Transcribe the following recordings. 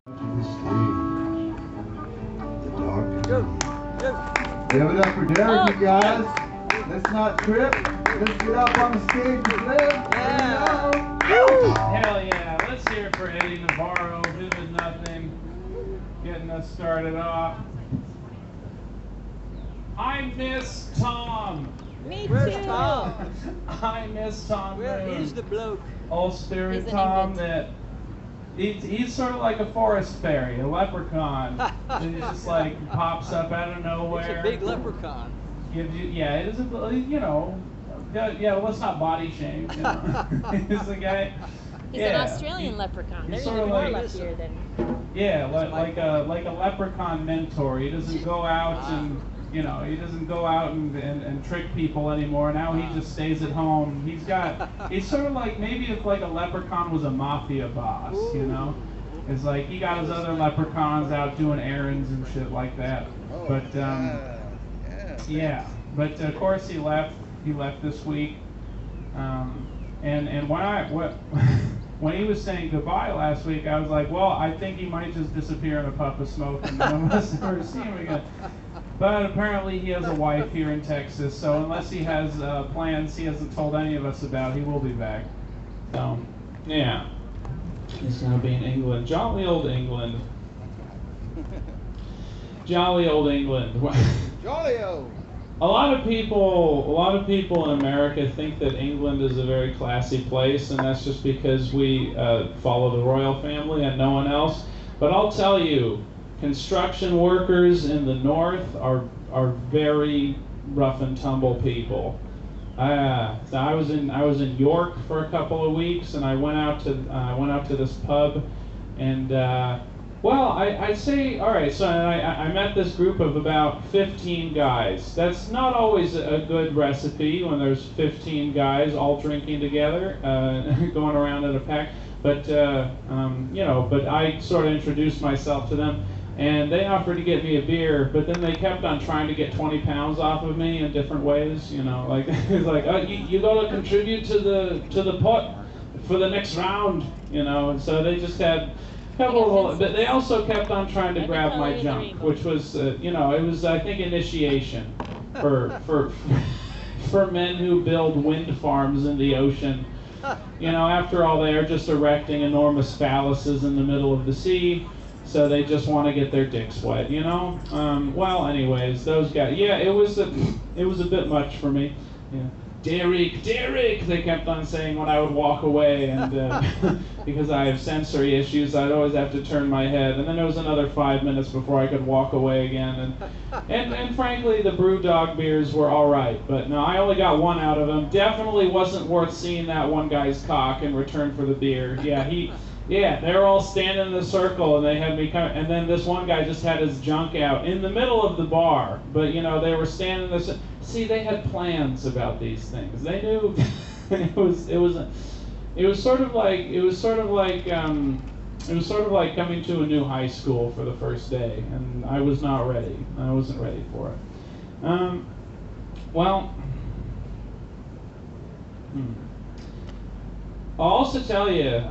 Give it up for Derek, you guys. Let's not trip. Let's get up on the stage and live. Yeah. Hell yeah. Let's hear it for Eddie Navarro, Vivid Nothing, getting us started off. I miss Tom. Me Where's too. Tom? I miss Tom. Where Moon. is the bloke? Old spirit He's in Tom England. that he's sort of like a forest fairy, a leprechaun. And he just like pops up out of nowhere. It's a big leprechaun. Gives you, yeah, it is a, you know, yeah, well, let's not body shame. You know. He's a guy. He's yeah, an Australian leprechaun. he's They're sort even of more like- luckier than. Yeah, like a leprechaun mentor. He doesn't go out and he doesn't go out and trick people anymore. Now he just stays at home. He's sort of like maybe if like a leprechaun was a mafia boss, you know. It's like he got his other leprechauns out doing errands and shit like that. But yeah, but of course he left. He left this week. And when he was saying goodbye last week, I was like, well, I think he might just disappear in a puff of smoke and none of us ever see him again. But apparently he has a wife here in Texas, so unless he has plans he hasn't told any of us about, he will be back. So, yeah. He's going to be in England. Jolly old England. Jolly old England. Jolly-o! A lot of people in America think that England is a very classy place, and that's just because we follow the royal family and no one else. But I'll tell you, construction workers in the north are very rough and tumble people. So I was in York for a couple of weeks, and I went out to this pub, and well, I'd say, all right, so I met this group of about 15 guys. That's not always a good recipe when there's 15 guys all drinking together, going around in a pack. But, but I sort of introduced myself to them, and they offered to get me a beer, but then they kept on trying to get 20 pounds off of me in different ways, like, it's like, oh, you got to contribute to the pot for the next round, and so they just had... But they also kept on trying to grab my junk, which was, it was, I think, initiation for men who build wind farms in the ocean. After all, they are just erecting enormous phalluses in the middle of the sea, so they just want to get their dicks wet, Well, anyways, those guys, yeah, it was a bit much for me. Yeah. Derek, they kept on saying when I would walk away, and because I have sensory issues, I'd always have to turn my head, and then there was another 5 minutes before I could walk away again, and frankly, the BrewDog beers were all right, but no, I only got one out of them. Definitely wasn't worth seeing that one guy's cock in return for the beer. Yeah, they were all standing in a circle, and they had me come, and then this one guy just had his junk out in the middle of the bar, but they were standing there. See, they had plans about these things. They knew. it was sort of like coming to a new high school for the first day, and I was not ready. I wasn't ready for it. Well, I'll also tell you,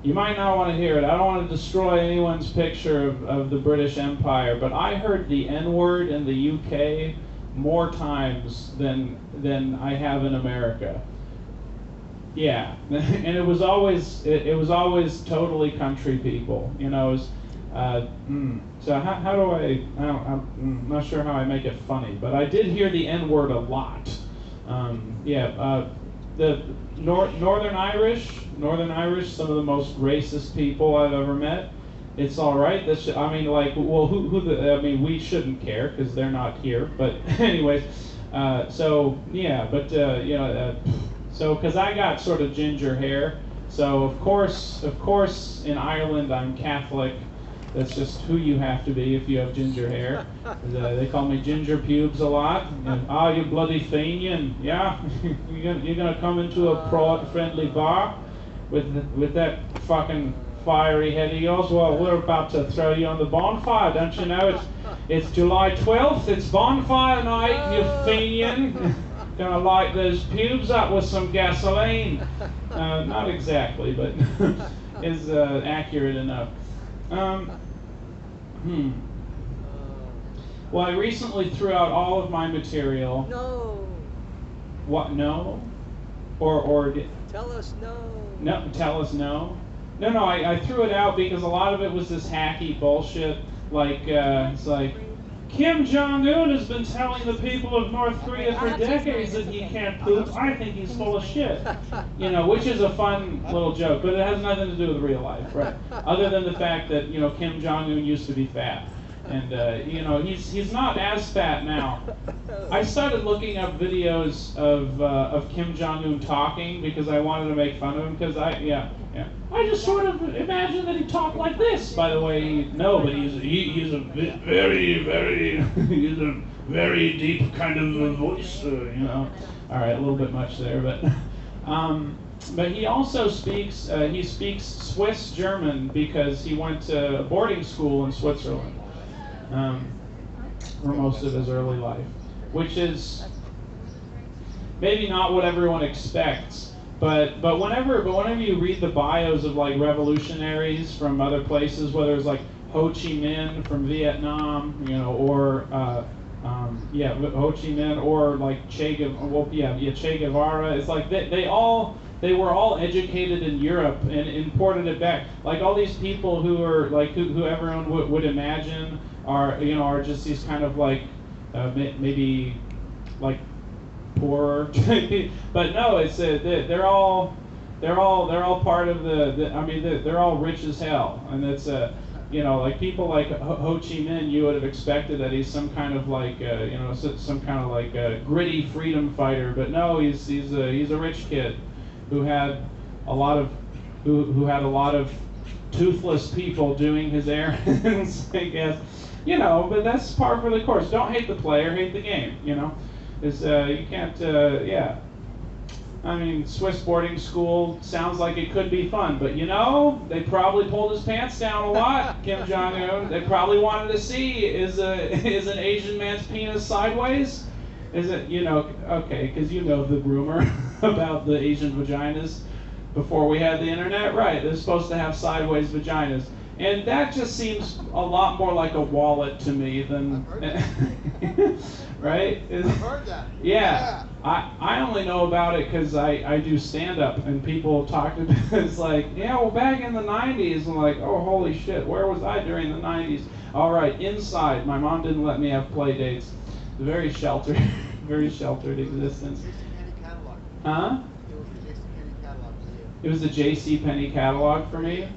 you might not want to hear it. I don't want to destroy anyone's picture of the British Empire, but I heard the N-word in the UK more times than I have in America. Yeah, and it was always totally country people. So how do I'm not sure how I make it funny, but I did hear the N-word a lot. The Northern Irish, some of the most racist people I've ever met. It's all right. We shouldn't care because they're not here. But anyways, so because I got sort of ginger hair, so of course, in Ireland I'm Catholic. That's just who you have to be if you have ginger hair. They call me Ginger Pubes a lot. And, you bloody Fenian, yeah? you're gonna come into a prod-friendly bar with that fucking fiery head of yours? Well, we're about to throw you on the bonfire, don't you know? It's July 12th, it's bonfire night, you Fenian. Gonna light those pubes up with some gasoline. Not exactly, but is accurate enough. Well, I recently threw out all of my material. No. What? No? Or Tell us no. no? Tell us no. No. I threw it out because a lot of it was this hacky bullshit. Like it's like Kim Jong-un has been telling the people of North Korea for decades that he can't poop. I think he's full of shit. You know, which is a fun little joke, but it has nothing to do with real life, right? Other than the fact that, you know, Kim Jong-un used to be fat. And, you know, he's not as fat now. I started looking up videos of Kim Jong-un talking because I wanted to make fun of him because I just sort of imagined that he talked like this. By the way, no, but he's a very he's a very deep kind of a voice, you know. All right, a little bit much there, but he also speaks Swiss German because he went to boarding school in Switzerland for most of his early life, which is maybe not what everyone expects. But whenever you read the bios of like revolutionaries from other places, whether it's like Ho Chi Minh from Vietnam, you know, or Ho Chi Minh, or like Che Guevara, it's like they were all educated in Europe and imported it back. Like all these people who are like who everyone would imagine are just these kind of like maybe like poorer, but no, it's they're all part of they're all rich as hell, and it's you know, like people like Ho Chi Minh, you would have expected that he's some kind of like you know, some kind of like gritty freedom fighter, but no, he's a rich kid who had a lot of toothless people doing his errands, I guess. You know, but that's par for the course. Don't hate the player, hate the game, you know. You can't, I mean, Swiss boarding school sounds like it could be fun, but you know, they probably pulled his pants down a lot, Kim Jong-un. They probably wanted to see, is an Asian man's penis sideways? Is it, you know, okay, because you know the rumor about the Asian vaginas before we had the internet, right? They're supposed to have sideways vaginas. And that just seems a lot more like a wallet to me than, right? I've heard that. Yeah. I only know about it because I do stand-up, and people talk to me. It's like, yeah, well, back in the 90s, I'm like, oh, holy shit, where was I during the 90s? All right, inside. My mom didn't let me have play dates. Very sheltered existence. Huh? It was the J.C. Penney catalog for me.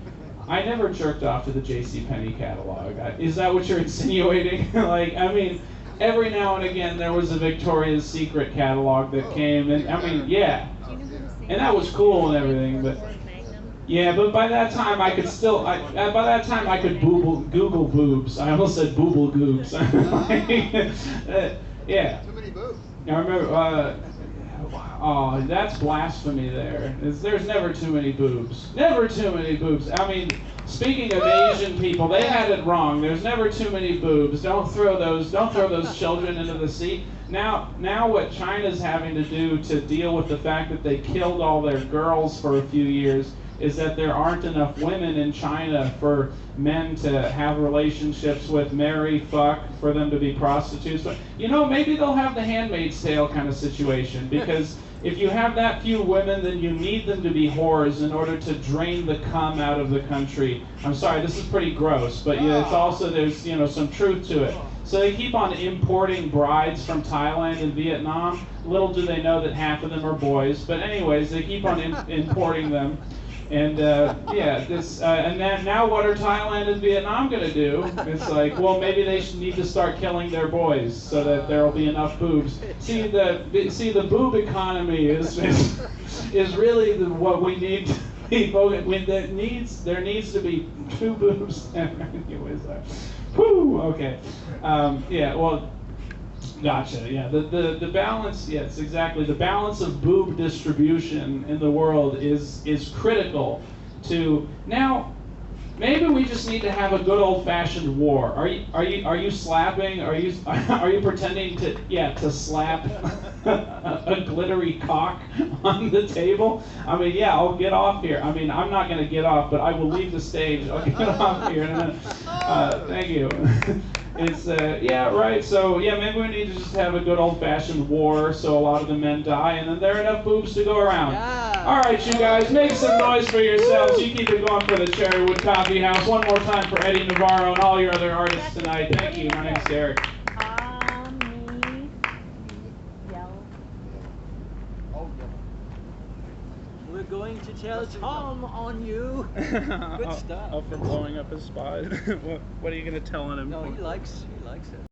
I never jerked off to the J.C. Penney catalog. Is that what you're insinuating? Like, I mean, every now and again there was a Victoria's Secret catalog that came, and I mean, yeah, and that was cool and everything, but yeah, but by that time I could still, by that time I could Google boobs. I almost said booble goobs. Yeah. Too many boobs. I remember. Oh, that's blasphemy there. There's never too many boobs. Never too many boobs. I mean, speaking of Asian people, they had it wrong. There's never too many boobs. Don't throw those children into the sea. Now what China's having to do to deal with the fact that they killed all their girls for a few years is that there aren't enough women in China for men to have relationships with, marry, fuck, for them to be prostitutes. But, you know, maybe they'll have the Handmaid's Tale kind of situation, because if you have that few women, then you need them to be whores in order to drain the cum out of the country. I'm sorry, this is pretty gross, but yeah, it's also, there's, you know, some truth to it. So they keep on importing brides from Thailand and Vietnam. Little do they know that half of them are boys. But anyways, they keep on importing them. And yeah, and then now what are Thailand and Vietnam going to do? It's like, well, maybe they should need to start killing their boys so that there will be enough boobs. See, the boob economy is really what we need to be focused. There needs to be 2 boobs. Anyways, whew, okay. Yeah, well, gotcha. Yeah, the balance. Yes, exactly. The balance of boob distribution in the world is critical to now. Maybe we just need to have a good old-fashioned war. Are you slapping? Are you pretending to slap a glittery cock on the table? I mean, yeah, I'll get off here. I mean, I'm not going to get off, but I will leave the stage. I'll get off here in a minute. Thank you. It's yeah, right. So yeah, maybe we need to just have a good old-fashioned war, so a lot of the men die, and then there are enough boobs to go around. Yeah. All right, you guys, make some noise for yourselves. You keep it going for the Cherrywood Coffeehouse. One more time for Eddie Navarro and all your other artists tonight. Thank you. My name's Derek. Me, yell. We're going to tell Tom on you. Good stuff. For blowing up his spot. What are you going to tell him? No, he likes it.